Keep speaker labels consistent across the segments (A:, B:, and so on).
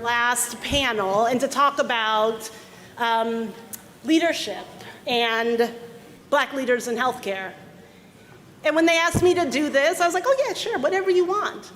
A: last panel and to talk about leadership and Black leaders in healthcare. And when they asked me to do this, I was like, oh yeah, sure, whatever you want.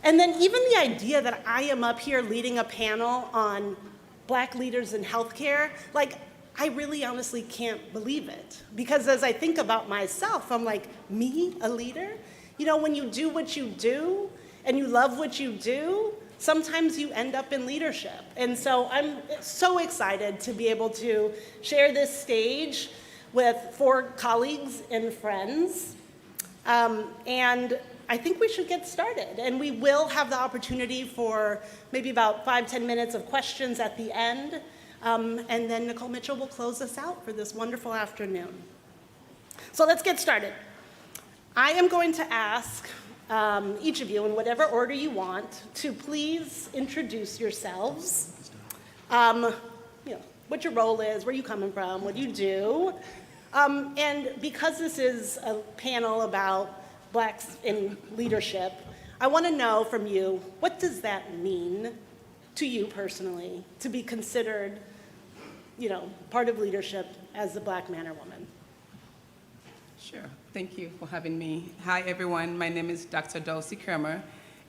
A: And then even the idea that I am up here leading a panel on Black leaders in healthcare, like, I really honestly can't believe it. Because as I think about myself, I'm like, me, a leader? You know, when you do what you do and you love what you do, sometimes you end up in leadership. And so I'm so excited to be able to share this stage with 4 colleagues and friends. And I think we should get started. And we will have the opportunity for maybe about 5-10 minutes of questions at the end. And then Nicole Mitchell will close us out for this wonderful afternoon. So let's get started. I am going to ask each of you, in whatever order you want, to please introduce yourselves. What your role is, where you coming from, what you do. And because this is a panel about Blacks in leadership, I want to know from you, what does that mean to you personally to be considered, part of leadership as a Black man or woman?
B: Sure. Thank you for having me. Hi, everyone. My name is Dr. Dulcie Kramer,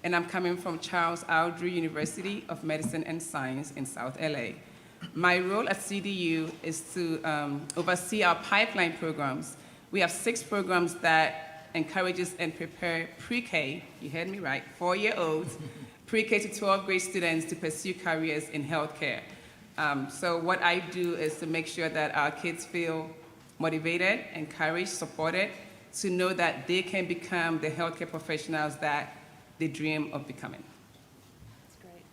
B: and I'm coming from Charles R. Drew University of Medicine and Science in South LA. My role at CDU is to oversee our pipeline programs. We have 6 programs that encourages and prepare pre-K, you heard me right, 4-year-olds, pre-K to 12th grade students to pursue careers in healthcare. So what I do is to make sure that our kids feel motivated, encouraged, supported, to know that they can become the healthcare professionals that they dream of becoming.
A: That's great.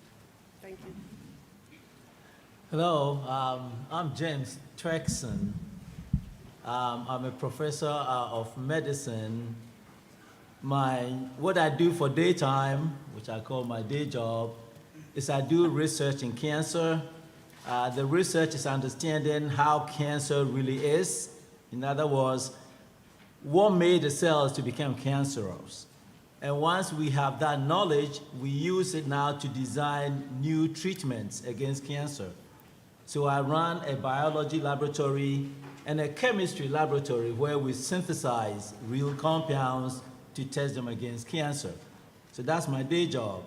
A: Thank you.
C: Hello, I'm James Trexon. I'm a professor of medicine. What I do for daytime, which I call my day job, is I do research in cancer. The research is understanding how cancer really is. In other words, what made the cells to become cancerous. And once we have that knowledge, we use it now to design new treatments against cancer. So I run a biology laboratory and a chemistry laboratory where we synthesize real compounds to test them against cancer. So that's my day job.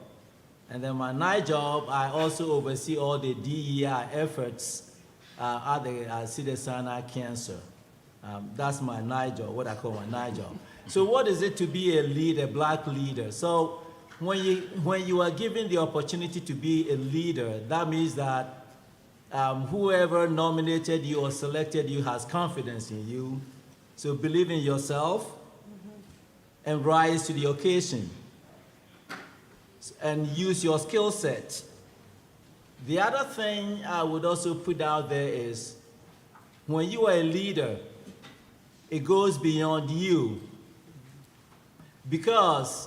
C: And then my night job, I also oversee all the DEI efforts at the Cedars-Sinai cancer. That's my night job, what I call my night job. So what is it to be a leader, a Black leader? So when you are given the opportunity to be a leader, that means that whoever nominated you or selected you has confidence in you. So believe in yourself and rise to the occasion and use your skill set. The other thing I would also put out there is when you are a leader, it goes beyond you, because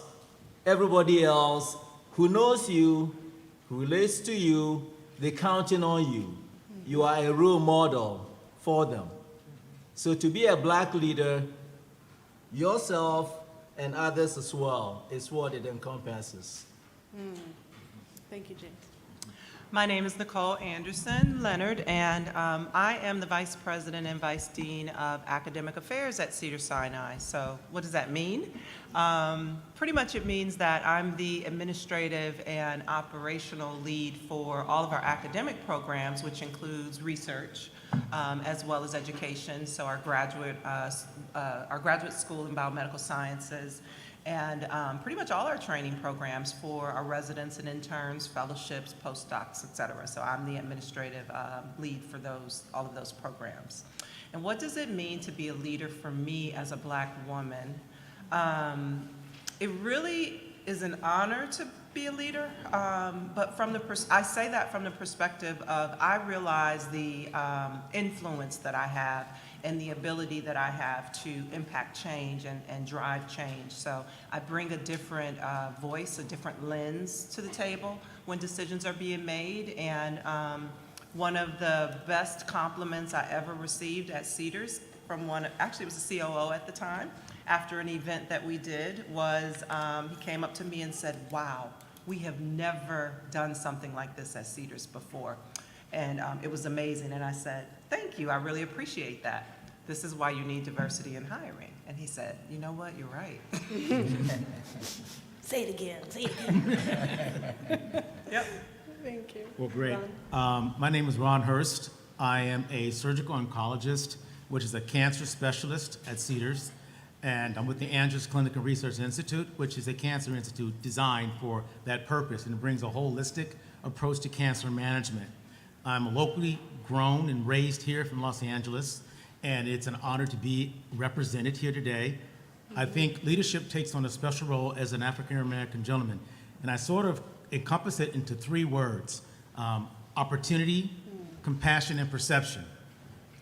C: everybody else who knows you, who relates to you, they're counting on you. You are a role model for them. So to be a Black leader, yourself and others as well, is what it encompasses.
A: Thank you, James.
D: My name is Nicole Anderson Leonard, and I am the Vice President and Vice Dean of Academic Affairs at Cedars-Sinai. So what does that mean? Pretty much it means that I'm the administrative and operational lead for all of our academic programs, which includes research as well as education. So our graduate school in biomedical sciences, and pretty much all our training programs for our residents and interns, fellowships, postdocs, et cetera. So I'm the administrative lead for all of those programs. And what does it mean to be a leader for me as a Black woman? It really is an honor to be a leader, but I say that from the perspective of I realize the influence that I have and the ability that I have to impact change and drive change. So I bring a different voice, a different lens to the table when decisions are being made. And one of the best compliments I ever received at Cedars from actually it was the COO at the time, after an event that we did, was he came up to me and said, wow, we have never done something like this at Cedars before. And it was amazing. And I said, thank you, I really appreciate that. This is why you need diversity in hiring. And he said, you know what, you're right.
A: Say it again, say it again.
D: Yep.
A: Thank you.
E: Well, great.
A: Ron.
E: My name is Ron Hurst. I am a surgical oncologist, which is a cancer specialist at Cedars. And I'm with the Andrews Clinic and Research Institute, which is a cancer institute designed for that purpose, and it brings a holistic approach to cancer management. I'm locally grown and raised here from Los Angeles, and it's an honor to be represented here today. I think leadership takes on a special role as an African-American gentleman, and I sort of encompass it into 3 words: opportunity, compassion, and perception.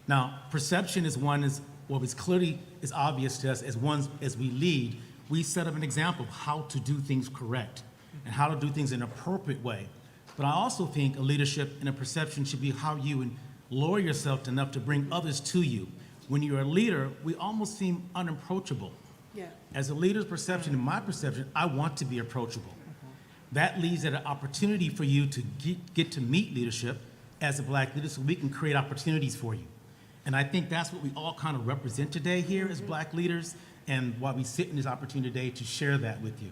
E: Now, perception is what is clearly is obvious to us as we lead. We set up an example of how to do things correct and how to do things in an appropriate way. But I also think a leadership and a perception should be how you lower yourself enough to bring others to you. When you're a leader, we almost seem unapproachable.
A: Yeah.
E: As a leader's perception, in my perception, I want to be approachable. That leaves at an opportunity for you to get to meet leadership as a Black leader so we can create opportunities for you. And I think that's what we all kind of represent today here as Black leaders, and why we sit in this opportunity today to share that with you.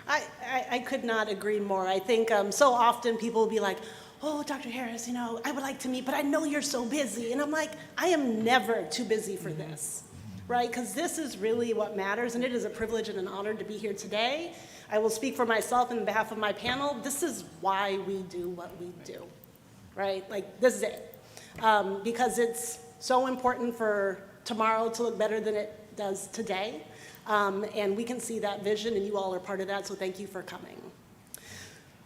A: I could not agree more. I think so often people will be like, oh, Dr. Harris, I would like to meet, but I know you're so busy. And I'm like, I am never too busy for this, right? Because this is really what matters, and it is a privilege and an honor to be here today. I will speak for myself and on behalf of my panel. This is why we do what we do, right? Like, this is it. Because it's so important for tomorrow to look better than it does today. And we can see that vision, and you all are part of that, so thank you for coming.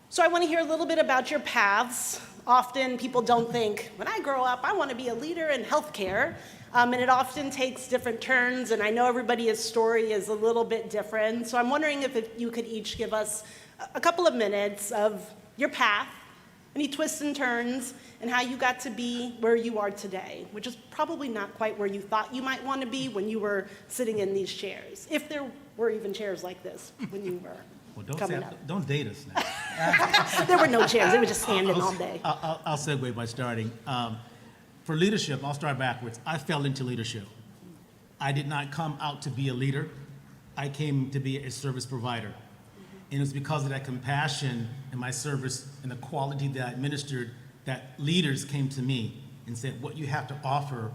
A: So I want to hear a little bit about your paths. Often people don't think, when I grow up, I want to be a leader in healthcare. And it often takes different turns, and I know everybody's story is a little bit different. So I'm wondering if you could each give us a couple of minutes of your path, any twists and turns, and how you got to be where you are today, which is probably not quite where you thought you might want to be when you were sitting in these chairs, if there were even chairs like this when you were coming up.
E: Don't date us now.
A: There were no chairs, they were just standing all day.
E: I'll segue by starting. For leadership, I'll start backwards. I fell into leadership. I did not come out to be a leader. I came to be a service provider. And it was because of that compassion in my service and the quality that I administered that leaders came to me and said, what you have to offer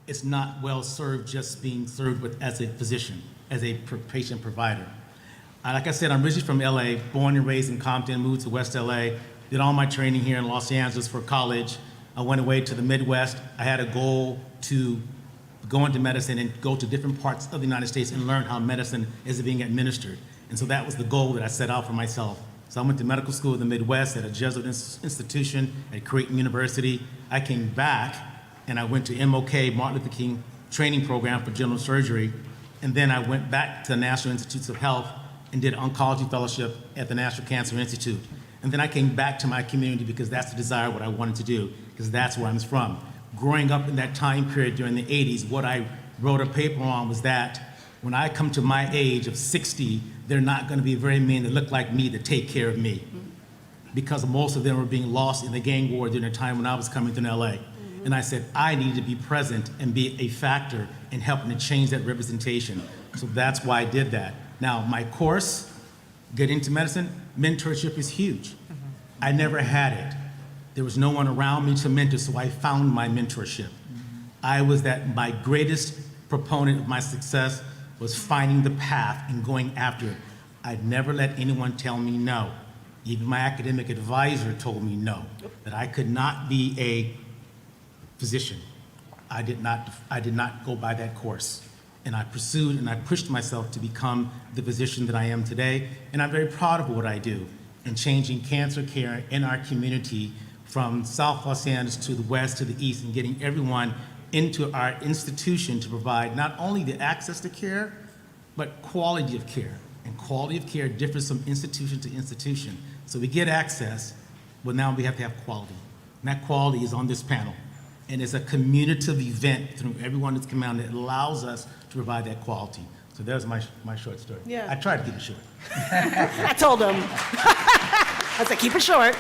E: is not well served just being served with as a physician, as a patient provider. Like I said, I'm originally from LA, born and raised in Compton, moved to West LA, did all my training here in Los Angeles for college. I went away to the Midwest. I had a goal to go into medicine and go to different parts of the United States and learn how medicine is being administered. And so that was the goal that I set out for myself. So I went to medical school in the Midwest at a Jesuit institution at Creighton University. I came back and I went to MOK, Martin Luther King training program for general surgery. And then I went back to the National Institutes of Health and did an oncology fellowship at the National Cancer Institute. And then I came back to my community because that's the desire, what I wanted to do, because that's where I'm from. Growing up in that time period during the 80s, what I wrote a paper on was that when I come to my age of 60, there are not going to be very many that look like me to take care of me, because most of them were being lost in the gang war during the time when I was coming to LA. And I said, I need to be present and be a factor in helping to change that representation. So that's why I did that. Now, my course, getting into medicine, mentorship is huge. I never had it. There was no one around me to mentor, so I found my mentorship. My greatest proponent of my success was finding the path and going after it. I'd never let anyone tell me no. Even my academic advisor told me no, that I could not be a physician. I did not go by that course. And I pursued and I pushed myself to become the physician that I am today. And I'm very proud of what I do in changing cancer care in our community from South Los Angeles to the west to the east, and getting everyone into our institution to provide not only the access to care, but quality of care. And quality of care differs from institution to institution. So we get access, but now we have to have quality. And that quality is on this panel. And it's a communicative event through everyone that's come out that allows us to provide that quality. So there's my short story.
A: Yeah.
E: I tried to keep it short.
A: I told him. I said, keep it short.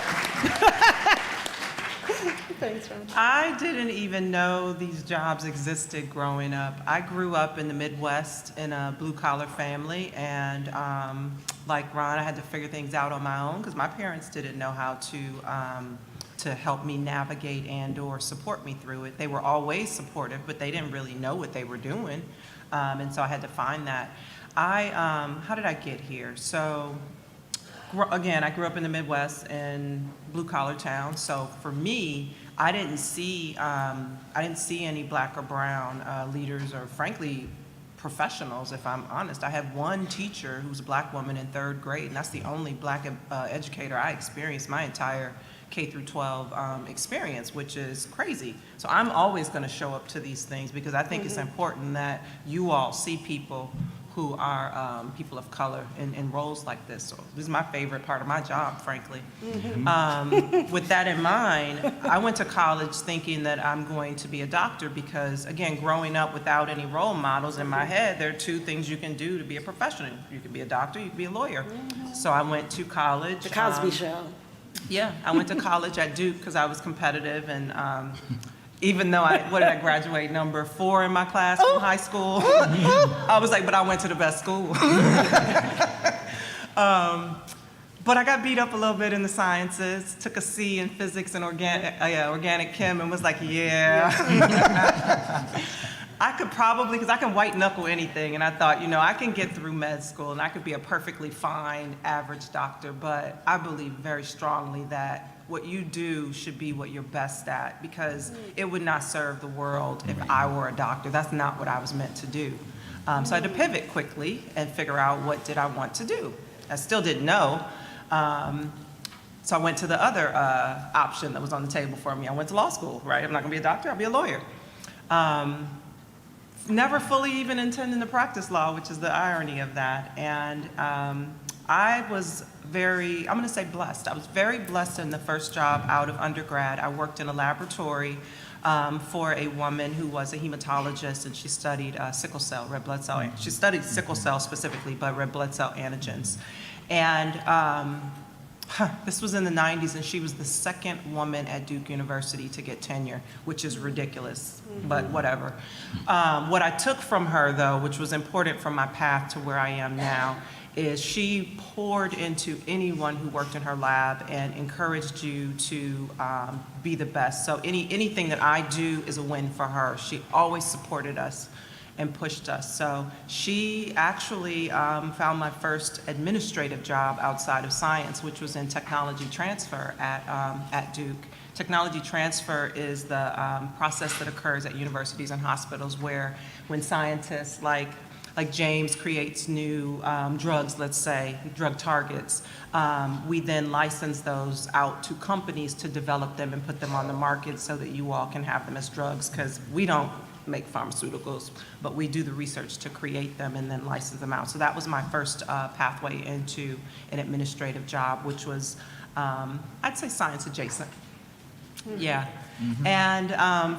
A: Thanks, Ron.
D: I didn't even know these jobs existed growing up. I grew up in the Midwest in a blue-collar family, and like Ron, I had to figure things out on my own because my parents didn't know how to help me navigate and/or support me through it. They were always supportive, but they didn't really know what they were doing, and so I had to find that. How did I get here? So. Again, I grew up in the Midwest in blue-collar town, so for me, I didn't see any black or brown leaders or, frankly, professionals, if I'm honest. I had one teacher who was a black woman in 3rd grade, and that's the only black educator I experienced my entire K through 12 experience, which is crazy. So I'm always going to show up to these things because I think it's important that you all see people who are people of color in roles like this. So this is my favorite part of my job, frankly. With that in mind, I went to college thinking that I'm going to be a doctor because, again, growing up without any role models in my head, there are 2 things you can do to be a professional. You can be a doctor, you can be a lawyer. So I went to college.
A: The Cosby Show.
D: Yeah, I went to college at Duke because I was competitive, and even though I graduate number 4 in my class from high school, I was like, but I went to the best school. But I got beat up a little bit in the sciences, took a C in physics and organic chem, and was like, yeah. I could probably, because I can white knuckle anything, and I thought, I can get through med school and I could be a perfectly fine, average doctor, but I believe very strongly that what you do should be what you're best at, because it would not serve the world if I were a doctor. That's not what I was meant to do. So I had to pivot quickly and figure out what did I want to do. I still didn't know. So I went to the other option that was on the table for me. I went to law school, right? I'm not gonna be a doctor, I'll be a lawyer. Never fully even intending to practice law, which is the irony of that. And I was I'm gonna say blessed. I was very blessed in the first job out of undergrad. I worked in a laboratory for a woman who was a hematologist, and she studied sickle cell, red blood cell. She studied sickle cell specifically, but red blood cell antigens. And this was in the 90s, and she was the 2nd woman at Duke University to get tenure, which is ridiculous, but whatever. What I took from her, though, which was important for my path to where I am now, is she poured into anyone who worked in her lab and encouraged you to be the best. So anything that I do is a win for her. She always supported us and pushed us. So she actually found my first administrative job outside of science, which was in technology transfer at Duke. Technology transfer is the process that occurs at universities and hospitals where when scientists like James creates new drugs, let's say, drug targets, we then license those out to companies to develop them and put them on the market so that you all can have them as drugs, because we don't make pharmaceuticals, but we do the research to create them and then license them out. So that was my first pathway into an administrative job, which was, I'd say, science adjacent. Yeah. And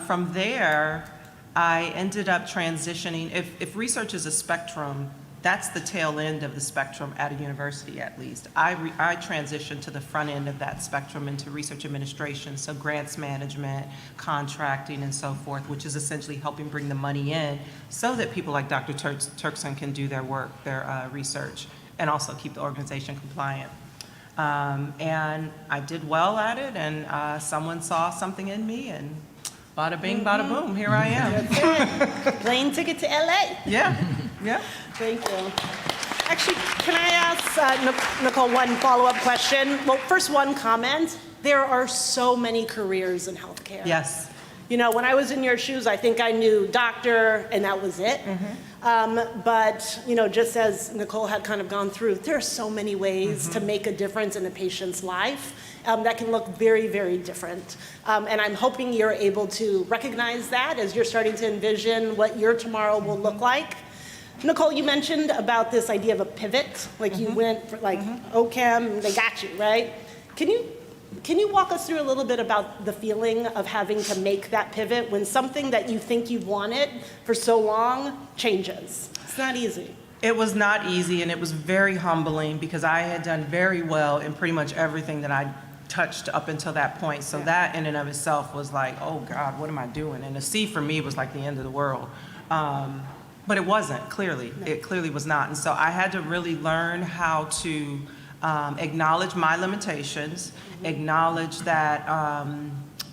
D: from there, I ended up transitioning. If research is a spectrum, that's the tail end of the spectrum at a university, at least. I transitioned to the front end of that spectrum into research administration, so grants management, contracting, and so forth, which is essentially helping bring the money in so that people like Dr. Turkson can do their work, their research, and also keep the organization compliant. And I did well at it, and someone saw something in me, and bada bing, bada boom, here I am.
A: That's it. Plane ticket to LA.
D: Yeah, yeah.
A: Thank you. Actually, can I ask Nicole one follow-up question? Well, first, one comment. There are so many careers in healthcare.
D: Yes.
A: You know, when I was in your shoes, I think I knew doctor, and that was it. But, you know, just as Nicole had kind of gone through, there are so many ways to make a difference in a patient's life that can look very, very different. And I'm hoping you're able to recognize that as you're starting to envision what your tomorrow will look like. Nicole, you mentioned about this idea of a pivot, like you went for like OChem, they got you, right? Can you walk us through a little bit about the feeling of having to make that pivot when something that you think you've wanted for so long changes? It's not easy.
D: It was not easy, and it was very humbling because I had done very well in pretty much everything that I touched up until that point. So that in and of itself was like, oh God, what am I doing? And a C for me was like the end of the world. But it wasn't, clearly. It clearly was not. And so I had to really learn how to acknowledge my limitations, acknowledge that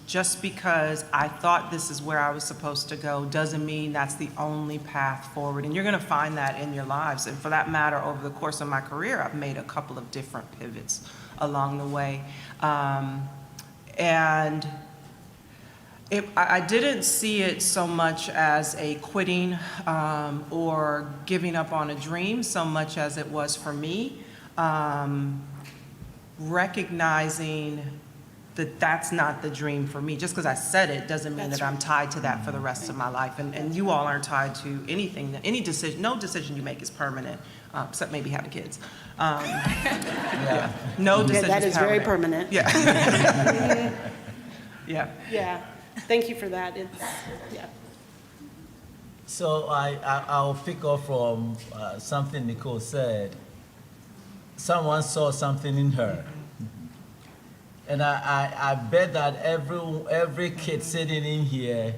D: just because I thought this is where I was supposed to go doesn't mean that's the only path forward. And you're going to find that in your lives. And for that matter, over the course of my career, I've made a couple of different pivots along the way. And I didn't see it so much as a quitting or giving up on a dream so much as it was for me recognizing that that's not the dream for me. Just because I said it doesn't mean that I'm tied to that for the rest of my life. And you all aren't tied to anything, any decision, no decision you make is permanent, except maybe having kids. Yeah. No decision
A: That is very permanent.
D: Yeah. Yeah.
A: Yeah. Thank you for that. Yeah.
C: So I'll pick up from something Nicole said. Someone saw something in her. And I bet that every kid sitting in here,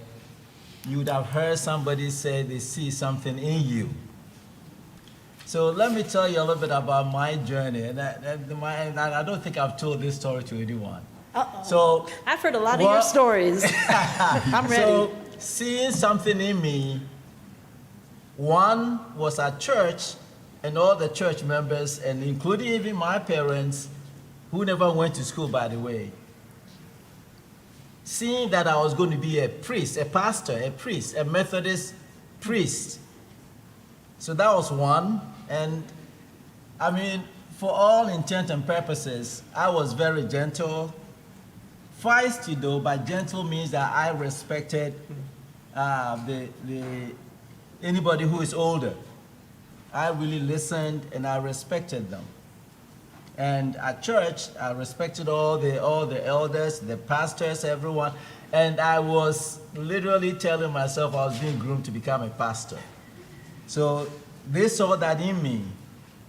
C: you would have heard somebody say they see something in you. So let me tell you a little bit about my journey. And I don't think I've told this story to anyone.
A: Uh-oh.
C: So
A: I've heard a lot of your stories. I'm ready.
C: So seeing something in me, one was at church, and all the church members, and including even my parents, who never went to school, by the way, seeing that I was going to be a priest, a pastor, a priest, a Methodist priest. So that was one. And I mean, for all intent and purposes, I was very gentle. Feisty though, but gentle means that I respected anybody who is older. I really listened and I respected them. And at church, I respected all the elders, the pastors, everyone. And I was literally telling myself I was being groomed to become a pastor. So they saw that in me.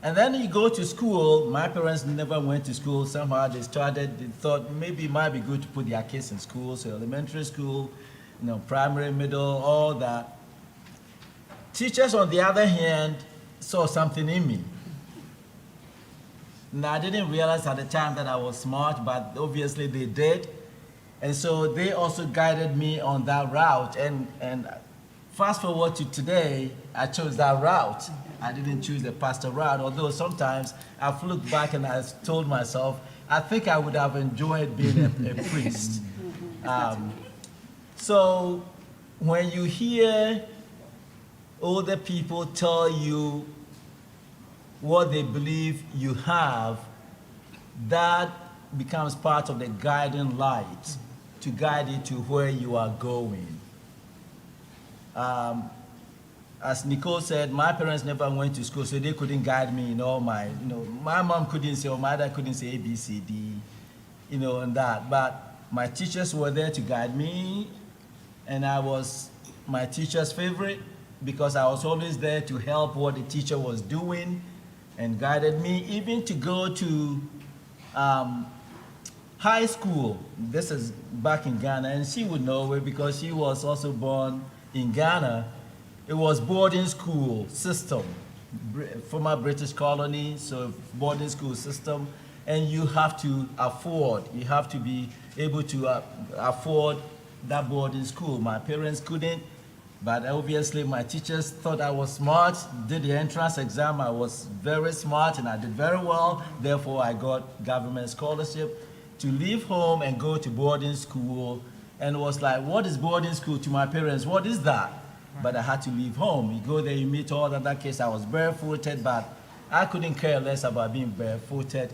C: And then you go to school. My parents never went to school. Somehow they thought maybe it might be good to put their kids in school. So elementary school, primary, middle, all that. Teachers, on the other hand, saw something in me. Now, I didn't realize at the time that I was smart, but obviously they did. And so they also guided me on that route. And fast forward to today, I chose that route. I didn't choose the pastor route, although sometimes I've looked back and I've told myself, I think I would have enjoyed being a priest. So when you hear older people tell you what they believe you have, that becomes part of the guiding light to guide you to where you are going. As Nicole said, my parents never went to school, so they couldn't guide me in all my, my mom couldn't say, or my dad couldn't say A, B, C, D, and that. But my teachers were there to guide me, and I was my teacher's favorite because I was always there to help what the teacher was doing and guided me, even to go to high school. This is back in Ghana, and she would know it because she was also born in Ghana. It was boarding school system, former British colony, so boarding school system, and you have to be able to afford that boarding school. My parents couldn't, but obviously my teachers thought I was smart, did the entrance exam, I was very smart and I did very well, therefore I got government scholarship to leave home and go to boarding school, and it was like, what is boarding school to my parents? What is that? But I had to leave home. You go there, you meet all other kids. I was barefooted, but I couldn't care less about being barefooted.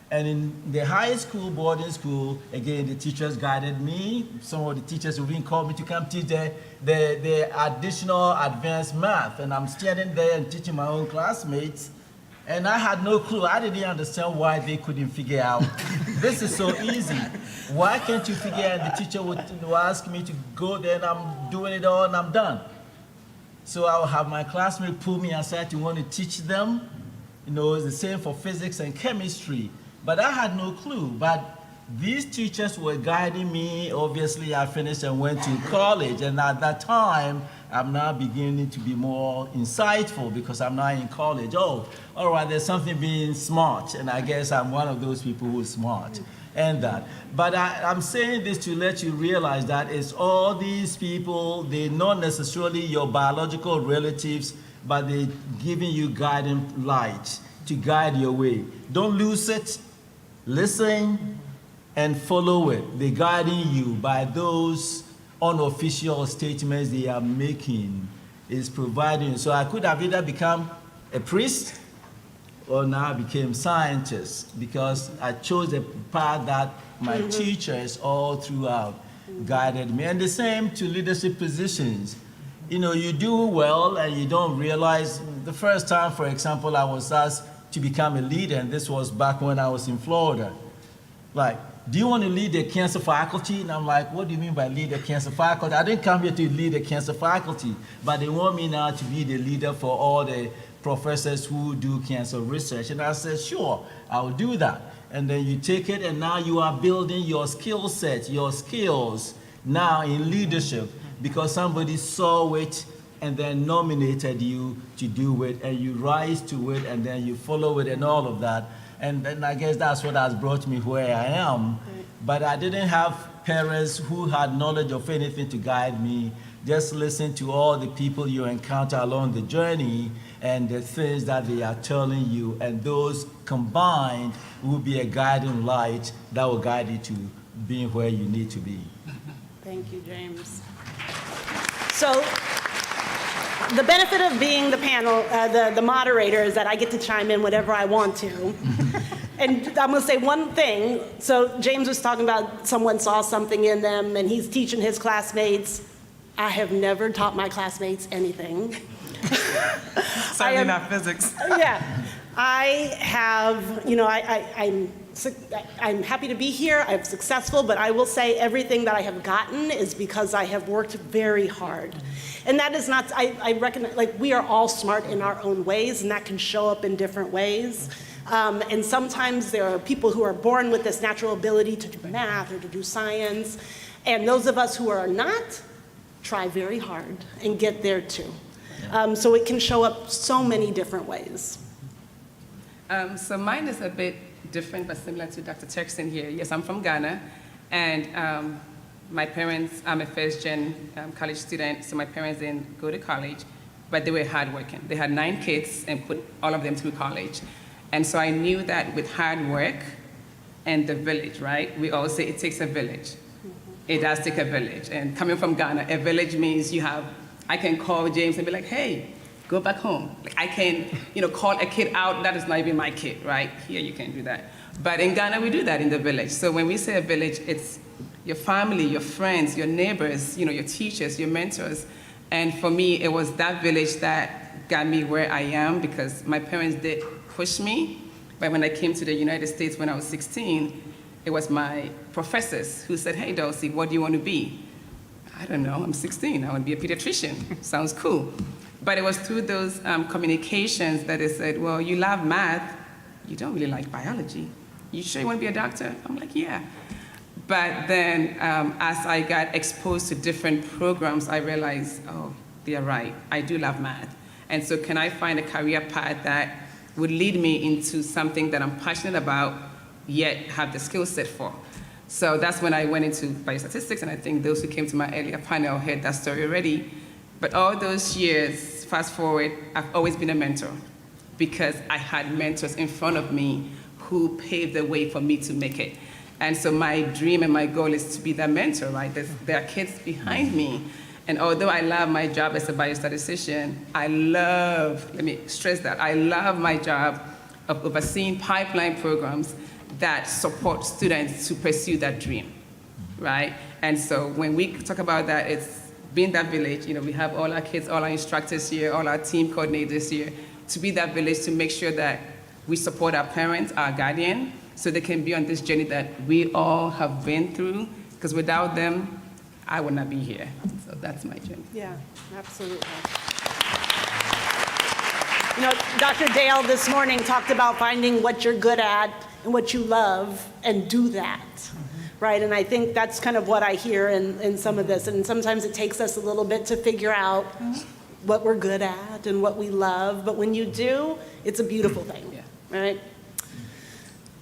C: And in the high school, boarding school, again, the teachers guided me. Some of the teachers would even call me to come teach the additional advanced math. And I'm standing there and teaching my own classmates. And I had no clue. I didn't understand why they couldn't figure out. This is so easy. Why can't you figure out? The teacher would ask me to go there, and I'm doing it all, and I'm done. So I would have my classmate pull me aside to want to teach them. You know, it's the same for physics and chemistry. But I had no clue. But these teachers were guiding me. Obviously, I finished and went to college. And at that time, I'm now beginning to be more insightful because I'm now in college. Oh, all right, there's something being smart. And I guess I'm one of those people who's smart. And that. But I'm saying this to let you realize that it's all these people, they're not necessarily your biological relatives, but they're giving you guiding light to guide your way. Don't lose it. Listen and follow it. They're guiding you by those unofficial statements they are making. Is providing. So I could have either become a priest or now I became scientist because I chose a path that my teachers all throughout guided me. And the same to leadership positions. You know, you do well and you don't realize. The first time, for example, I was asked to become a leader, and this was back when I was in Florida. Like, do you want to lead the cancer faculty? And I'm like, what do you mean by lead the cancer faculty? I didn't come here to lead the cancer faculty, but they want me now to be the leader for all the professors who do cancer research. And I said, sure, I'll do that. And then you take it, and now you are building your skill set, your skills now in leadership because somebody saw it and then nominated you to do it, and you rise to it, and then you follow it and all of that. And then I guess that's what has brought me where I am. But I didn't have parents who had knowledge of anything to guide me. Just listen to all the people you encounter along the journey and the things that they are telling you. And those combined will be a guiding light that will guide you to being where you need to be.
A: Thank you, James. So the benefit of being the panel, the moderator, is that I get to chime in whatever I want to. And I'm going to say one thing. So James was talking about someone saw something in them, and he's teaching his classmates. I have never taught my classmates anything.
D: Certainly not physics.
A: Yeah. I have, you know, I'm happy to be here. I'm successful, but I will say everything that I have gotten is because I have worked very hard. And that is not, I recognize, like, we are all smart in our own ways, and that can show up in different ways. And sometimes there are people who are born with this natural ability to do math or to do science. And those of us who are not try very hard and get there too. So it can show up so many different ways.
B: So mine is a bit different but similar to Dr. Turkson here. Yes, I'm from Ghana, and my parents, I'm a first-gen college student, so my parents didn't go to college, but they were hardworking. They had 9 kids and put all of them through college. And so I knew that with hard work and the village, right? We always say it takes a village. It does take a village. And coming from Ghana, a village means you have, I can call James and be like, hey, go back home. Like, I can, call a kid out, that is not even my kid, right? Here you can't do that. But in Ghana, we do that in the village. So when we say a village, it's your family, your friends, your neighbors, your teachers, your mentors. And for me, it was that village that got me where I am because my parents did push me. But when I came to the United States when I was 16, it was my professors who said, hey, Dulcie, what do you want to be? I don't know, I'm 16, I want to be a pediatrician. Sounds cool. But it was through those communications that they said, well, you love math, you don't really like biology. You sure you want to be a doctor? I'm like, yeah. But then as I got exposed to different programs, I realized, oh, they're right, I do love math. And so can I find a career path that would lead me into something that I'm passionate about, yet have the skill set for? So that's when I went into biostatistics, and I think those who came to my earlier panel heard that story already. But all those years, fast forward, I've always been a mentor because I had mentors in front of me who paved the way for me to make it. And so my dream and my goal is to be that mentor, right? There are kids behind me. And although I love my job as a biostatistician, let me stress that, I love my job of overseeing pipeline programs that support students to pursue that dream, right? And so when we talk about that, it's being that village. We have all our kids, all our instructors here, all our team coordinators here, to be that village to make sure that we support our parents, our guardian, so they can be on this journey that we all have been through, because without them, I would not be here. So that's my journey.
A: Yeah, absolutely. You know, Dr. Dale this morning talked about finding what you're good at and what you love and do that, right? And I think that's kind of what I hear in some of this. And sometimes it takes us a little bit to figure out what we're good at and what we love. But when you do, it's a beautiful thing, right?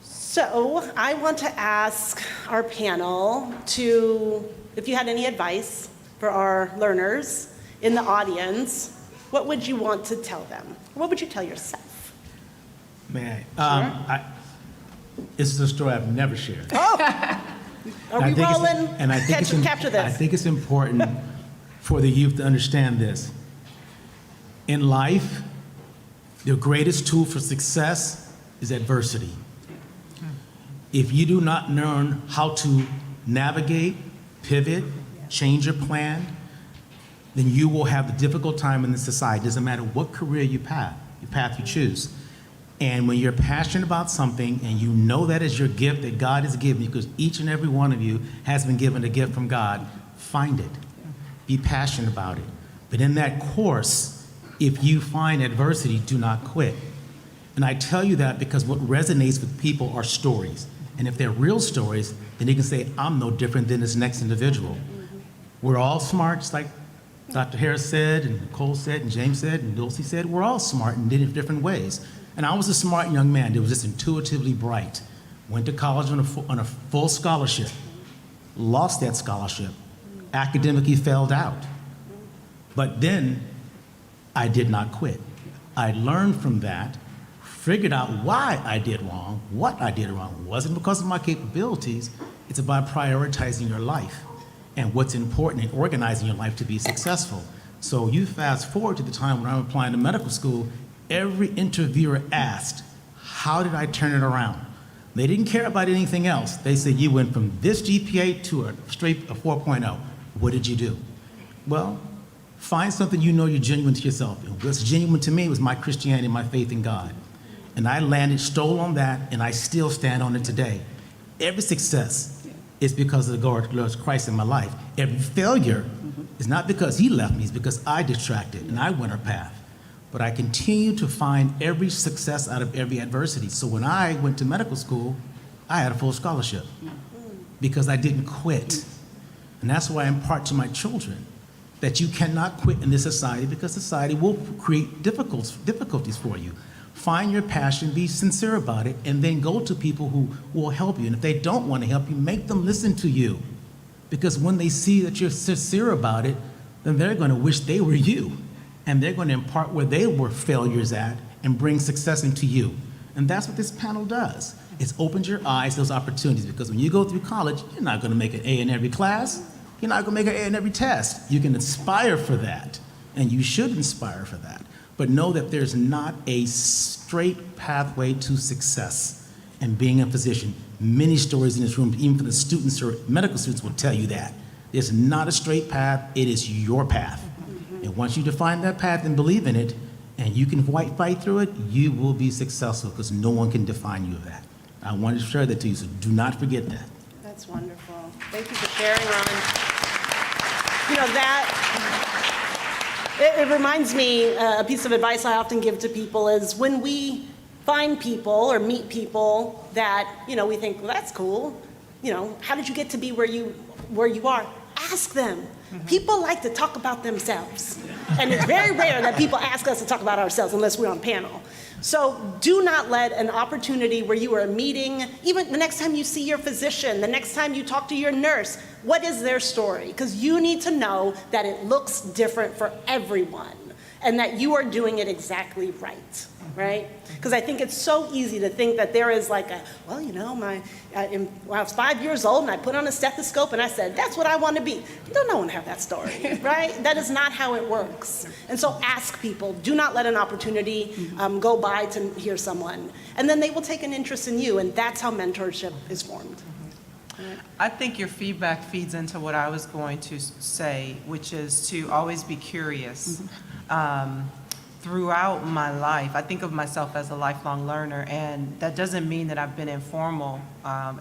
A: So I want to ask our panel if you had any advice for our learners in the audience, what would you want to tell them? What would you tell yourself?
E: May I? It's a story I've never shared.
A: Are we rolling?
E: And I think
A: Capture this.
E: I think it's important for the youth to understand this. In life, the greatest tool for success is adversity. If you do not learn how to navigate, pivot, change your plan, then you will have the difficult time in this society. It doesn't matter what career you path you choose. And when you're passionate about something and you know that is your gift that God has given you, because each and every one of you has been given a gift from God, find it. Be passionate about it. But in that course, if you find adversity, do not quit. And I tell you that because what resonates with people are stories. And if they're real stories, then you can say, I'm no different than this next individual. We're all smart, just like Dr. Harris said, and Nicole said, and James said, and Dulcie said. We're all smart in different ways. And I was a smart young man that was just intuitively bright. Went to college on a full scholarship, lost that scholarship, academically failed out. But then I did not quit. I learned from that, figured out why I did wrong, what I did wrong. It wasn't because of my capabilities, it's about prioritizing your life and what's important in organizing your life to be successful. So you fast forward to the time when I'm applying to medical school, every interviewer asked, how did I turn it around? They didn't care about anything else. They said, you went from this GPA to a 4.0. What did you do? Well, find something you know you're genuine to yourself. And what's genuine to me was my Christianity, my faith in God. And I stole on that, and I still stand on it today. Every success is because of the Lord Christ in my life. Every failure is not because he left me, it's because I detracted and I went a path. But I continue to find every success out of every adversity. So when I went to medical school, I had a full scholarship because I didn't quit. And that's why I impart to my children that you cannot quit in this society because society will create difficulties for you. Find your passion, be sincere about it, and then go to people who will help you. And if they don't want to help you, make them listen to you. Because when they see that you're sincere about it, then they're going to wish they were you. And they're going to impart where they were failures at and bring success into you. And that's what this panel does. It opens your eyes to those opportunities, because when you go through college, you're not going to make an A in every class. You're not going to make an A in every test. You can aspire for that, and you should inspire for that. But know that there's not a straight pathway to success and being a physician. Many stories in this room, even for the students or medical students, will tell you that. There's not a straight path, it is your path. And once you define that path and believe in it, and you can fight through it, you will be successful, because no one can define you of that. I wanted to share that to you, so do not forget that.
A: That's wonderful. Thank you for sharing, Ron. You know, that, it reminds me, a piece of advice I often give to people is when we find people or meet people that, you know, we think, well, that's cool. You know, how did you get to be where you are? Ask them. People like to talk about themselves. And it's very rare that people ask us to talk about ourselves unless we're on panel. So do not let an opportunity where you are meeting, even the next time you see your physician, the next time you talk to your nurse, what is their story? Because you need to know that it looks different for everyone and that you are doing it exactly right, right? Because I think it's so easy to think that there is like a, well, you know, when I was 5 years old and I put on a stethoscope and I said, that's what I want to be. Don't no one have that story, right? That is not how it works. And so ask people, do not let an opportunity go by to hear someone. And then they will take an interest in you, and that's how mentorship is formed.
D: I think your feedback feeds into what I was going to say, which is to always be curious. Throughout my life, I think of myself as a lifelong learner, and that doesn't mean that I've been in formal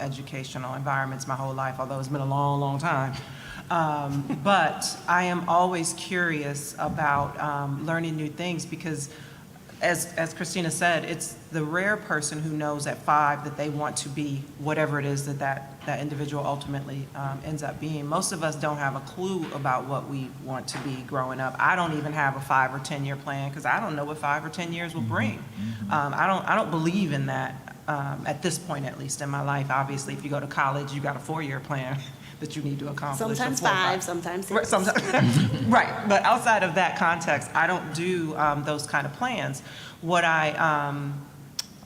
D: educational environments my whole life, although it's been a long, long time. But I am always curious about learning new things, because as Christina said, it's the rare person who knows at 5 that they want to be whatever it is that individual ultimately ends up being. Most of us don't have a clue about what we want to be growing up. I don't even have a 5 or 10 year plan because I don't know what 5 or 10 years will bring. I don't believe in that at this point, at least in my life. Obviously, if you go to college, you got a 4-year plan that you need to accomplish.
A: Sometimes
D: or 4 or
A: 5, sometimes 6.
D: Right, sometimes, right, but outside of that context, I don't do those kind of plans. What I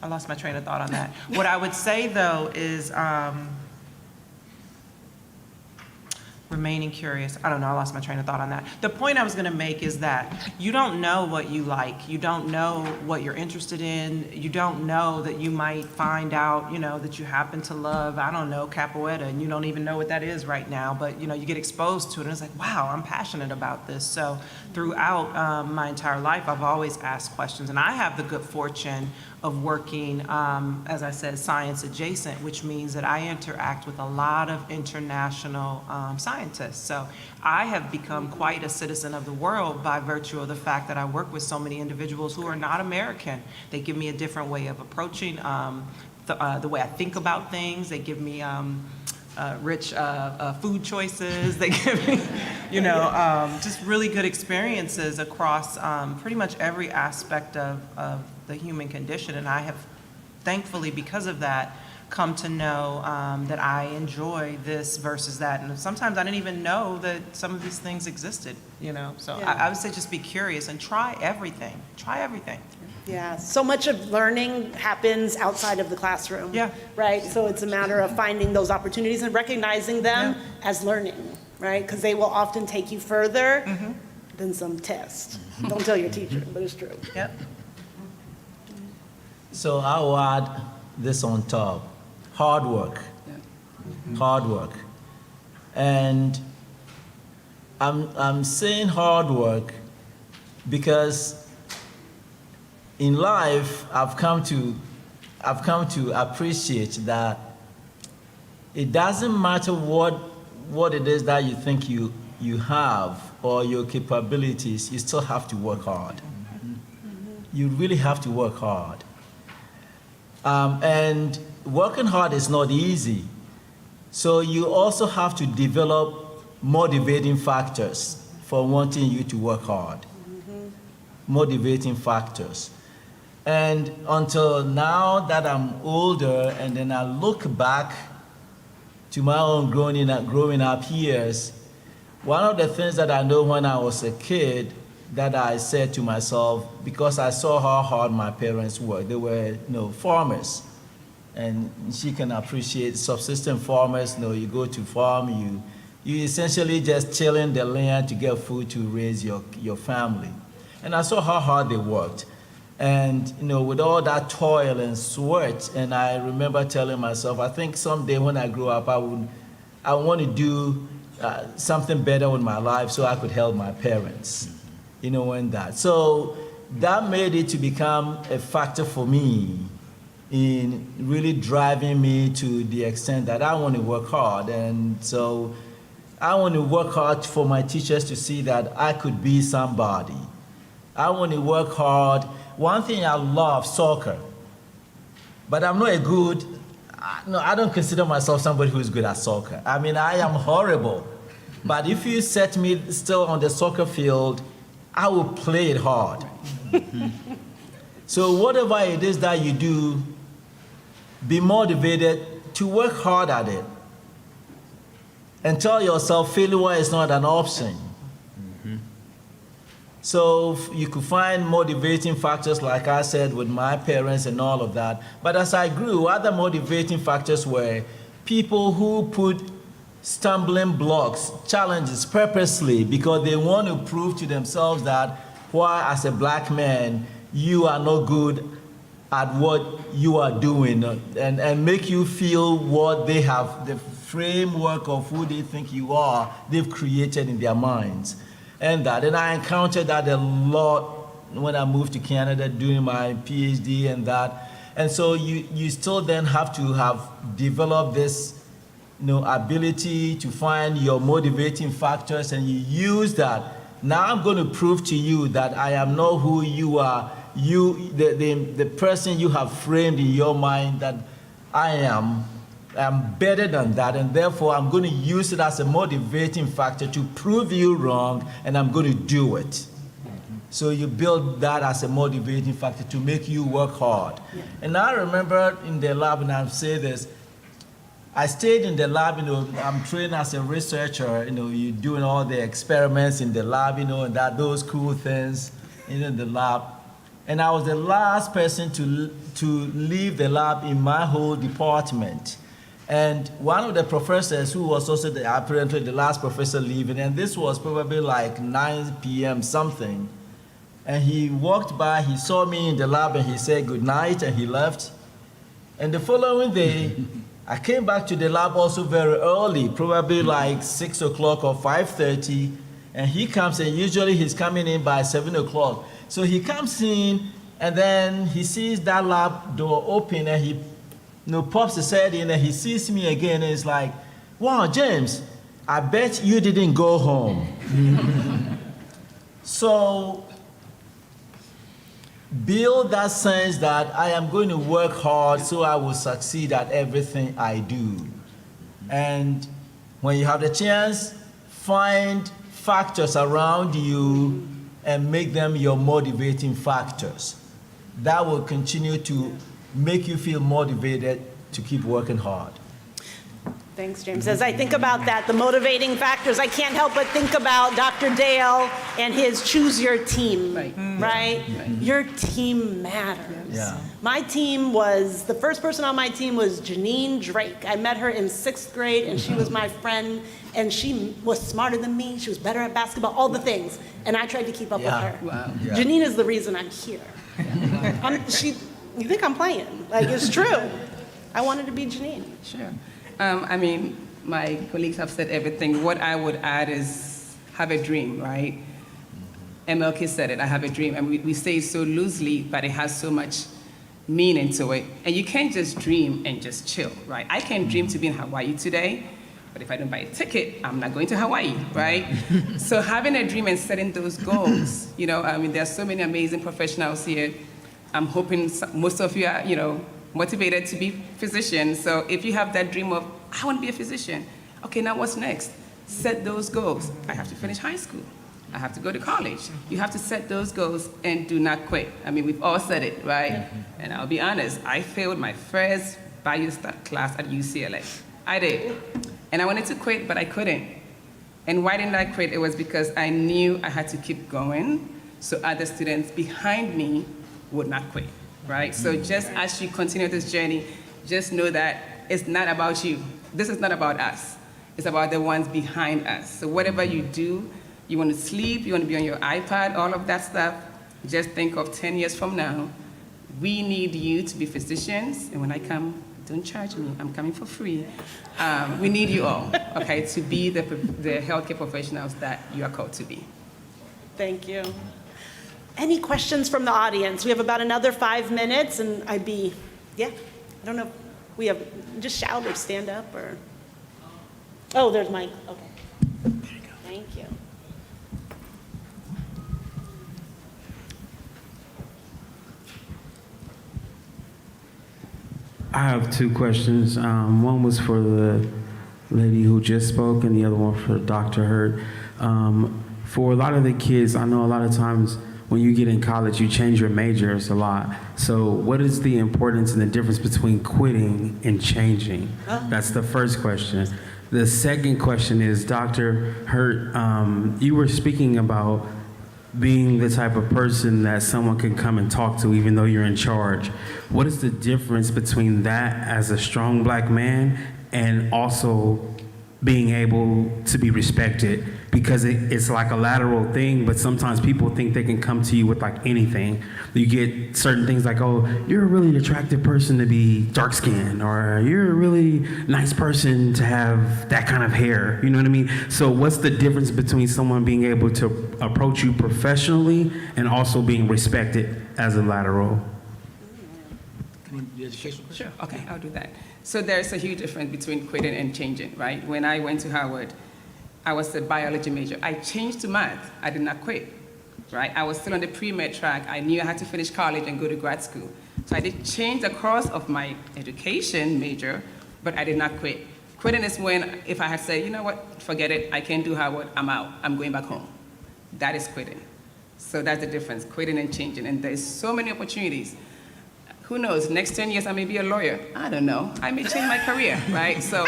D: lost my train of thought on that. What I would say though is remaining curious. I don't know, I lost my train of thought on that. The point I was gonna make is that you don't know what you like. You don't know what you're interested in. You don't know that you might find out, that you happen to love, I don't know, capoeira, and you don't even know what that is right now, but you get exposed to it and it's like, wow, I'm passionate about this. So throughout my entire life, I've always asked questions, and I have the good fortune of working, as I said, science adjacent, which means that I interact with a lot of international scientists. So I have become quite a citizen of the world by virtue of the fact that I work with so many individuals who are not American. They give me a different way of approaching the way I think about things. They give me rich food choices. They give me, just really good experiences across pretty much every aspect of the human condition. And I have, thankfully, because of that, come to know that I enjoy this versus that. And sometimes I didn't even know that some of these things existed, So
A: Yeah.
D: I would say just be curious and try everything. Try everything.
A: Yeah, so much of learning happens outside of the classroom.
D: Yeah.
A: Right? So it's a matter of finding those opportunities and recognizing them
D: Yeah.
A: as learning, right? Because they will often take you further than some test. Don't tell your teacher, but it's true.
D: Yep.
C: So I'll add this on top. Hard work. Hard work. And I'm saying hard work because in life I've come to appreciate that it doesn't matter what it is that you think you have or your capabilities, you still have to work hard. You really have to work hard. And working hard is not easy. So you also have to develop motivating factors for wanting you to work hard. Motivating factors. And until now that I'm older, and then I look back to my own growing up years, one of the things that I know when I was a kid that I said to myself, because I saw how hard my parents worked. They were farmers. And she can appreciate subsistence farmers. You go to farm, you essentially just tilling the land to get food to raise your family. And I saw how hard they worked. And with all that toil and sweat, and I remember telling myself, I think someday when I grow up, I want to do something better with my life so I could help my parents. And that. So that made it to become a factor for me in really driving me to the extent that I want to work hard. And so I want to work hard for my teachers to see that I could be somebody. I want to work hard. One thing I love, soccer. But I'm not I don't consider myself somebody who is good at soccer. I mean, I am horrible. But if you set me still on the soccer field, I will play it hard. So whatever it is that you do, be motivated to work hard at it. And tell yourself failure is not an option. So you could find motivating factors, like I said, with my parents and all of that. But as I grew, other motivating factors were people who put stumbling blocks, challenges purposely because they want to prove to themselves that why, as a black man, you are not good at what you are doing, and make you feel what they have, the framework of who they think you are, they've created in their minds. And I encountered that a lot when I moved to Canada doing my PhD and that. And so you still then have to have developed this ability to find your motivating factors, and you use that. Now I'm going to prove to you that I am not who you are the person you have framed in your mind that I'm better than that, and therefore I'm going to use it as a motivating factor to prove you wrong, and I'm going to do it. So you build that as a motivating factor to make you work hard.
A: Yeah.
C: And I remember in the lab, and I'll say this, I stayed in the lab, I'm trained as a researcher, you're doing all the experiments in the lab, and those cool things in the lab. And I was the last person to leave the lab in my whole department. And one of the professors, who was also apparently the last professor leaving, and this was probably like 9 p.m. something, and he walked by, he saw me in the lab, and he said good night, and he left. And the following day, I came back to the lab also very early, probably like 6 o'clock or 5:30, and he comes, and usually he's coming in by 7 o'clock. So he comes in, and then he sees that lab door open, and he pops his head in, and he sees me again, and he's like, wow, James, I bet you didn't go home. So build that sense that I am going to work hard so I will succeed at everything I do. And when you have the chance, find factors around you and make them your motivating factors. That will continue to make you feel motivated to keep working hard.
A: Thanks, James. As I think about that, the motivating factors, I can't help but think about Dr. Dale and his choose your team, right? Your team matters.
C: Yeah.
A: My team was, the first person on my team was Janine Drake. I met her in 6th grade, and she was my friend, and she was smarter than me. She was better at basketball, all the things, and I tried to keep up with her.
B: Wow.
C: Yeah.
A: Janine is the reason I'm here. You think I'm playing? Like, it's true. I wanted to be Janine.
B: Sure. I mean, my colleagues have said everything. What I would add is have a dream, right? MLK said it, I have a dream. And we say it so loosely, but it has so much meaning to it. And you can't just dream and just chill, right? I can dream to be in Hawaii today, but if I don't buy a ticket, I'm not going to Hawaii, right? So having a dream and setting those goals, I mean, there's so many amazing professionals here. I'm hoping most of you are, motivated to be physicians. So if you have that dream of, I want to be a physician. Okay, now what's next? Set those goals. I have to finish high school. I have to go to college. You have to set those goals and do not quit. I mean, we've all said it, right? And I'll be honest, I failed my first biostat class at UCLA. I did. And I wanted to quit, but I couldn't. And why didn't I quit? It was because I knew I had to keep going so other students behind me would not quit. Right? So just as you continue this journey, just know that it's not about you. This is not about us. It's about the ones behind us. So whatever you do, you want to sleep, you want to be on your iPad, all of that stuff, just think of 10 years from now. We need you to be physicians, and when I come, don't charge me, I'm coming for free. We need you all, okay, to be the healthcare professionals that you are called to be.
A: Thank you. Any questions from the audience? We have about another 5 minutes, and I don't know, we have, just shout or stand up, or, oh, there's Mike, okay. There you go. Thank you.
F: I have 2 questions. One was for the lady who just spoke, and the other one for Dr. Hurt. For a lot of the kids, I know a lot of times when you get in college, you change your majors a lot. So what is the importance and the difference between quitting and changing? That's the first question. The second question is, Dr. Hurt, you were speaking about being the type of person that someone can come and talk to even though you're in charge. What is the difference between that as a strong Black man and also being able to be respected? Because it's like a lateral thing, but sometimes people think they can come to you with like anything. You get certain things like, oh, you're a really attractive person to be dark skinned, or you're a really nice person to have that kind of hair, you know what I mean? So what's the difference between someone being able to approach you professionally and also being respected as a lateral?
B: Sure, okay, I'll do that. So there's a huge difference between quitting and changing, right? When I went to Howard, I was a biology major. I changed to math. I did not quit. right? I was still on the pre-med track. I knew I had to finish college and go to grad school. So I did change the course of my education major, but I did not quit. Quitting is when, if I had said, you know what, forget it, I can't do Howard, I'm out, I'm going back home. That is quitting. So that's the difference, quitting and changing. And there's so many opportunities. Who knows, next 10 years I may be a lawyer. I don't know, I may change my career, right? So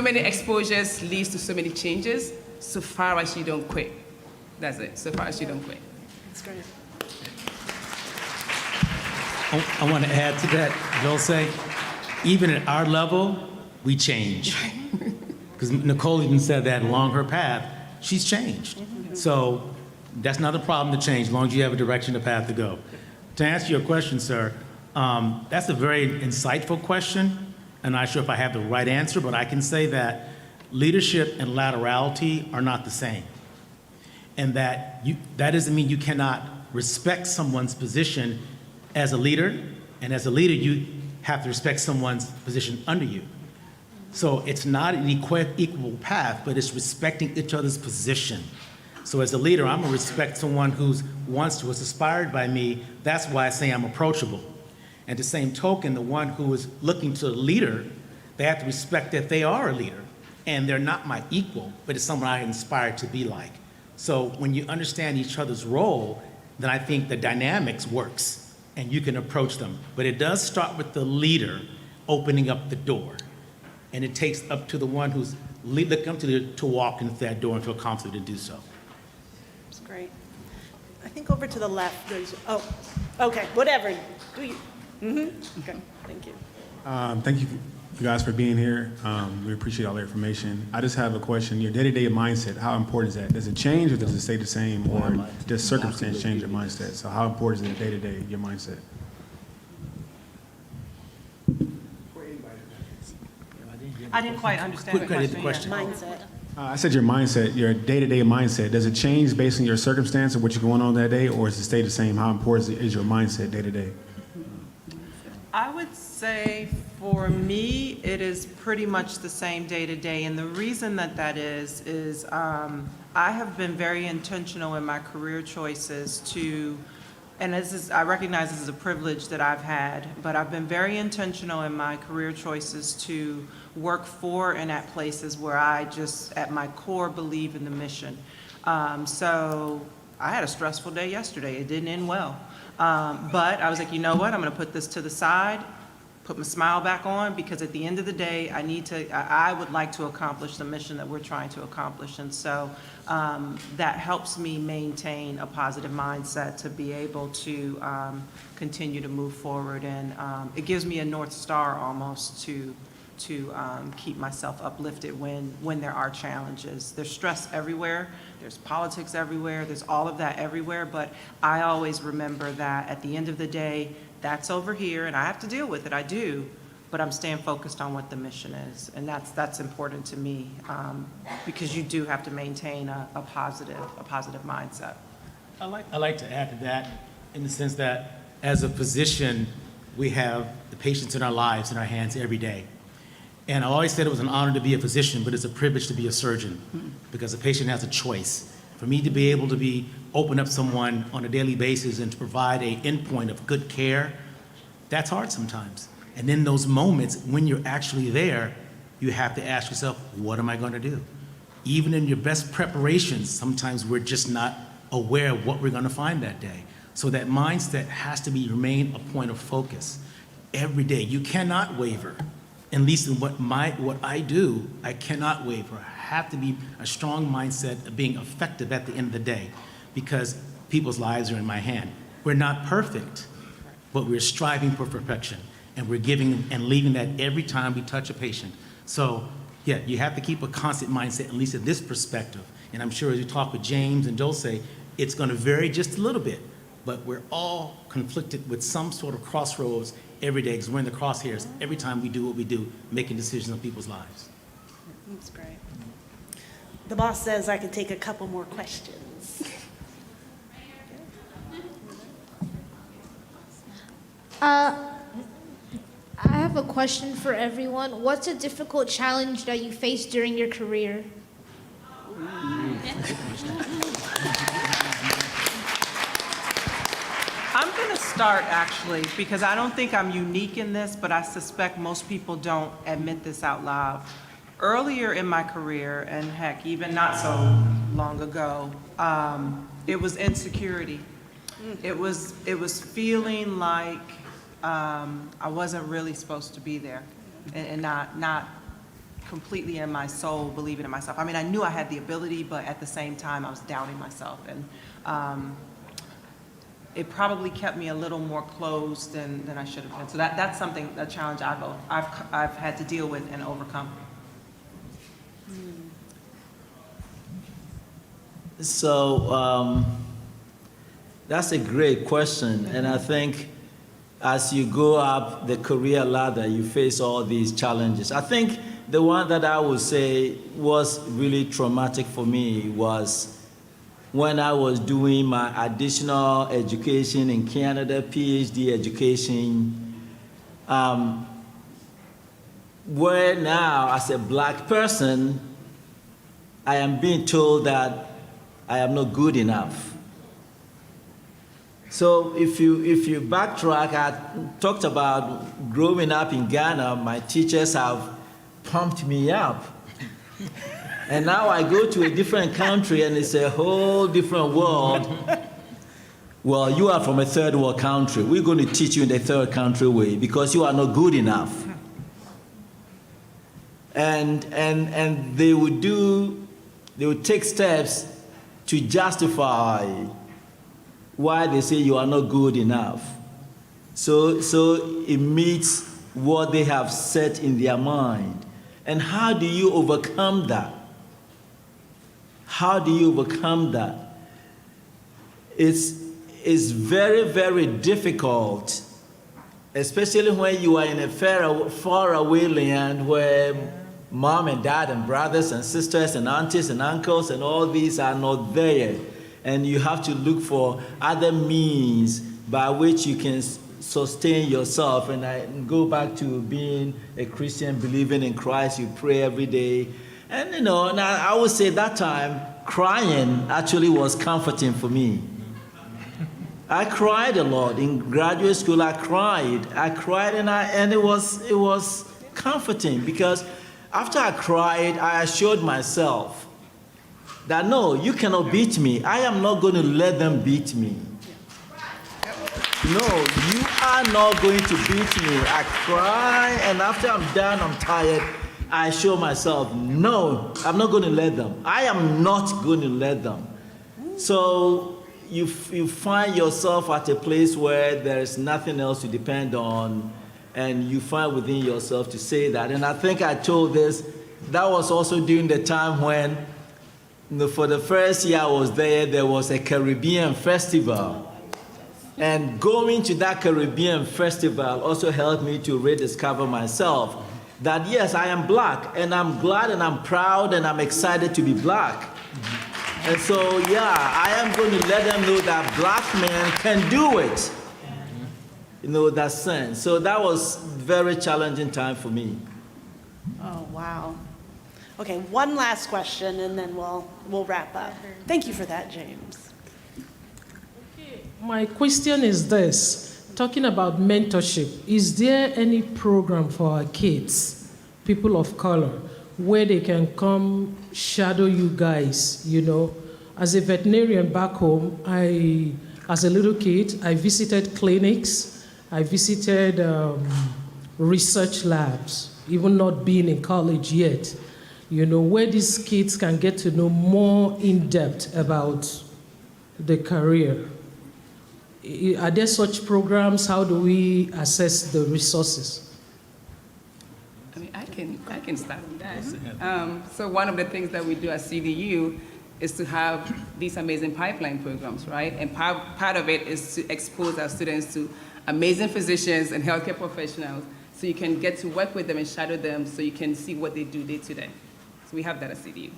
B: many exposures leads to so many changes, so far as you don't quit. That's it, so far as you don't quit.
A: That's great.
E: I want to add to that, Dulce, even at our level, we change. Because Nicole even said that along her path, she's changed. So that's not a problem to change, as long as you have a direction, a path to go. To answer your question, sir, that's a very insightful question. I'm not sure if I have the right answer, but I can say that leadership and laterality are not the same. And that doesn't mean you cannot respect someone's position as a leader, and as a leader, you have to respect someone's position under you. So it's not an equal path, but it's respecting each other's position. So as a leader, I'm gonna respect someone who's inspired by me. That's why I say I'm approachable. And the same token, the one who is looking to a leader, they have to respect that they are a leader, and they're not my equal, but it's someone I inspired to be like. So when you understand each other's role, then I think the dynamics works, and you can approach them. But it does start with the leader opening up the door. And it takes up to the one who's looking up to walk into that door and feel confident to do so.
A: That's great. I think over to the left, there's, oh, okay, whatever. Do you? Okay, thank you.
G: Thank you guys for being here. We appreciate all the information. I just have a question. Your day-to-day mindset, how important is that? Does it change or does it stay the same, or does circumstance change your mindset? So how important is it day-to-day, your mindset?
D: I didn't quite understand the
E: Quick,
D: question. Yeah.
A: Mindset.
G: I said your mindset, your day-to-day mindset. Does it change based on your circumstance or what you're going on that day, or does it stay the same? How important is your mindset day-to-day?
D: I would say for me, it is pretty much the same day to day. And the reason that is I have been very intentional in my career choices to, and I recognize this is a privilege that I've had, but I've been very intentional in my career choices to work for and at places where I just, at my core, believe in the mission. So I had a stressful day yesterday. It didn't end well. But I was like, you know what, I'm gonna put this to the side, put my smile back on, because at the end of the day, I would like to accomplish the mission that we're trying to accomplish. And so that helps me maintain a positive mindset to be able to continue to move forward. And it gives me a North Star almost to keep myself uplifted when there are challenges. There's stress everywhere, there's politics everywhere, there's all of that everywhere, but I always remember that at the end of the day, that's over here, and I have to deal with it, I do, but I'm staying focused on what the mission is, and that's important to me, because you do have to maintain a positive mindset.
E: I like to add to that in the sense that as a physician, we have the patients in our lives in our hands every day. And I always said it was an honor to be a physician, but it's a privilege to be a surgeon, because a patient has a choice. For me to be able to open up someone on a daily basis and to provide an endpoint of good care, that's hard sometimes. And in those moments, when you're actually there, you have to ask yourself, what am I going to do? Even in your best preparations, sometimes we're just not aware of what we're going to find that day. So that mindset has to remain a point of focus every day. You cannot waver. At least in what I do, I cannot waver. I have to be a strong mindset of being effective at the end of the day, because people's lives are in my hand. We're not perfect, but we're striving for perfection, and we're giving and leaving that every time we touch a patient. So yeah, you have to keep a constant mindset, at least in this perspective. And I'm sure as you talk with James and Dulce, it's going to vary just a little bit, but we're all conflicted with some sort of crossroads every day, because we're in the crosshairs every time we do what we do, making decisions on people's lives.
A: That's great. The boss says I can take a couple more questions.
H: I have a question for everyone. What's a difficult challenge that you faced during your career?
D: start, actually, because I don't think I'm unique in this, but I suspect most people don't admit this out loud. Earlier in my career, and heck, even not so long ago, it was insecurity. It was feeling like I wasn't really supposed to be there, and not completely in my soul believing in myself. I mean, I knew I had the ability, but at the same time, I was doubting myself, and it probably kept me a little more closed than I should have been. So that's something, a challenge I've had to deal with and overcome.
C: So that's a great question, and I think as you go up the career ladder, you face all these challenges. I think the one that I would say was really traumatic for me was when I was doing my additional education in Canada, PhD education, where now, as a black person, I am being told that I am not good enough. So if you backtrack, I talked about growing up in Ghana, my teachers have pumped me up. And now I go to a different country and it's a whole different world. Well, you are from a third world country. We're going to teach you in the third country way because you are not good enough. And they would take steps to justify why they say you are not good enough. So it meets what they have set in their mind. And how do you overcome that? How do you overcome that? It's very, very difficult, especially when you are in a far away land where mom and dad and brothers and sisters and aunties and uncles and all these are not there. And you have to look for other means by which you can sustain yourself. And I go back to being a Christian, believing in Christ, you pray every day. And and I would say that time, crying actually was comforting for me. I cried a lot. In graduate school, I cried and it was comforting because after I cried, I assured myself that no, you cannot beat me. I am not going to let them beat me. No, you are not going to beat me. I cry, and after I'm done, I'm tired, I assure myself, no, I'm not going to let them. I am not going to let them. So you find yourself at a place where there is nothing else to depend on, and you find within yourself to say that. And I think I told this, that was also during the time when, for the first year I was there was a Caribbean festival. And going to that Caribbean festival also helped me to rediscover myself. That yes, I am black, and I'm glad and I'm proud and I'm excited to be black. And so, yeah, I am going to let them know that black men can do it. That sense. So that was a very challenging time for me.
A: Oh, wow. Okay, one last question, and then we'll wrap up. Thank you for that, James.
I: My question is this, talking about mentorship, is there any program for our kids, people of color, where they can come shadow you guys, As a veterinarian back home, as a little kid, I visited clinics, I visited research labs, even not being in college yet, where these kids can get to know more in depth about the career. Are there such programs? How do we assess the resources?
B: I mean, I can start with that. So one of the things that we do at CDU is to have these amazing pipeline programs, right? And part of it is to expose our students to amazing physicians and healthcare professionals so you can get to work with them and shadow them so you can see what they do day to day. So we have that at CDU.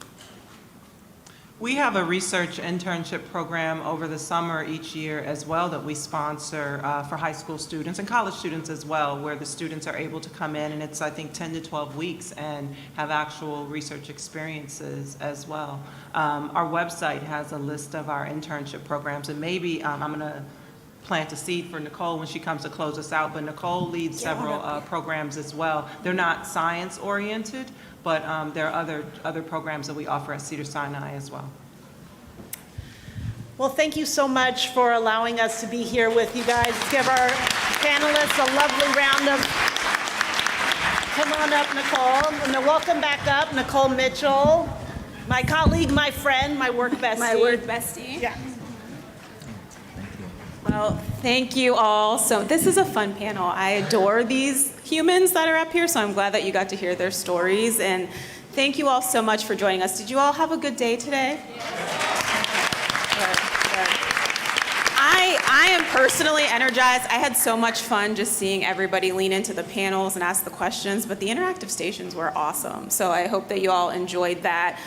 D: We have a research internship program over the summer each year as well that we sponsor for high school students and college students as well, where the students are able to come in, and it's, I think, 10 to 12 weeks and have actual research experiences as well. Our website has a list of our internship programs, and maybe I'm going to plant a seed for Nicole when she comes to close us out, but Nicole leads several programs as well. They're not science-oriented, but there are other programs that we offer at Cedars-Sinai as well.
A: Well, thank you so much for allowing us to be here with you guys. Let's give our panelists a lovely round of, come on up, Nicole. And welcome back up, Nicole Mitchell, my colleague, my friend, my work bestie.
J: My work bestie.
A: Yeah.
J: Well, thank you all. So this is a fun panel. I adore these humans that are up here, so I'm glad that you got to hear their stories. And thank you all so much for joining us. Did you all have a good day today? Good. I am personally energized. I had so much fun just seeing everybody lean into the panels and ask the questions, but the interactive stations were awesome. So I hope that you all enjoyed that.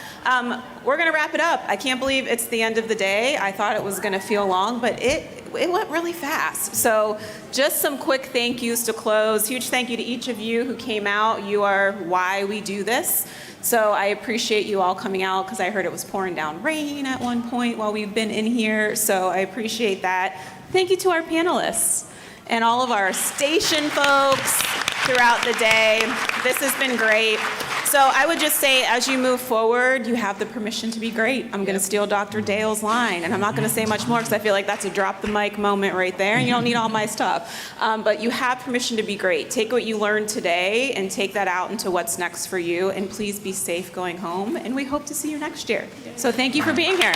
J: We're gonna wrap it up. I can't believe it's the end of the day. I thought it was gonna feel long, but it went really fast. So just some quick thank yous to close. Huge thank you to each of you who came out. You are why we do this. So I appreciate you all coming out because I heard it was pouring down rain at one point while we've been in here. So I appreciate that. Thank you to our panelists and all of our station folks throughout the day. This has been great. So I would just say, as you move forward, you have the permission to be great. I'm going to steal Dr. Dale's line, and I'm not going to say much more because I feel like that's a drop the mic moment right there, and you don't need all my stuff. But you have permission to be great. Take what you learned today and take that out into what's next for you, and please be safe going home, and we hope to see you next year. So thank you for being here.